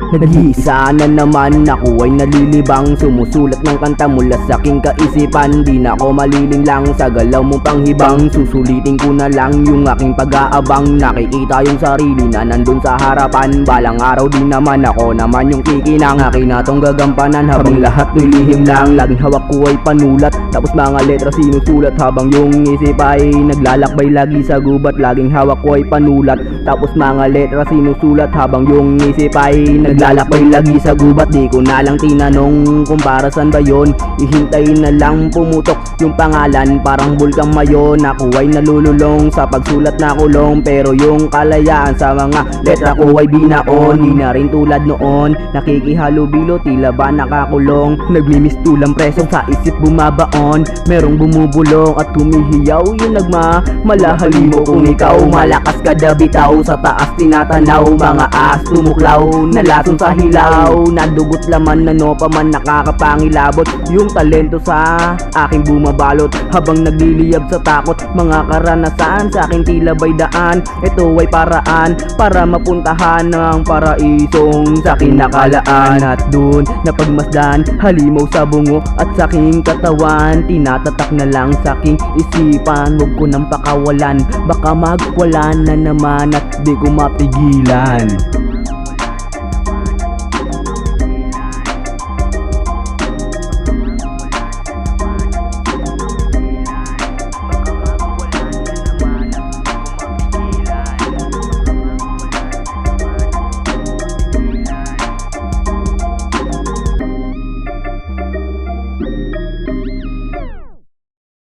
Nag-iisa na naman ako ay nalilibang, sumusulat ng kanta mula sa aking kaisipan. Di na ako malilinglang sa galaw mong panghibang, susulitin ko na lang yung aking pag-aabang. Nakikita yung sarili na nandun sa harapan, balang araw di naman ako naman yung kikinang. Akin na tong gagampanan habang lahat ay lihim lang. Laging hawak ko ay panulat, tapos mga letra sinusulat habang yung isip ay naglalakbay lagi sa gubat. Laging hawak ko ay panulat, tapos mga letra sinusulat habang yung isip ay naglalakbay lagi sa gubat. Di ko na lang tinanong kung para saan ba yun, ihintayin na lang pumutok yung pangalan. Parang bulkang mayon, ako ay nalululong sa pagsulat na kulong. Pero yung kalayaan sa mga letra ko ay binaon. Di na rin tulad noon, nakikihalubilo, tila ba nakakulong. Nagmimistulang preso sa isip bumabaon, merong bumubulong at humihiyaw yung nagmamalahali mo. Kung ikaw malakas kada bitaw, sa taas tinatanaw, mga as tumuklaw, nalason sa hilaw. Nadugot laman, ano pa man nakakapangilabot, yung talento sa aking bumabalot habang nagliliyab sa takot. Mga karanasan sa aking tila bay daan, ito ay paraan para mapuntahan ng paraisong sa kinakalaan. At dun napagmasdan, halimaw sa bungo at sa aking katawan, tinatatak na lang sa aking isipan. Huwag ko nang pakawalan, baka magwala na naman at di ko mapigilan.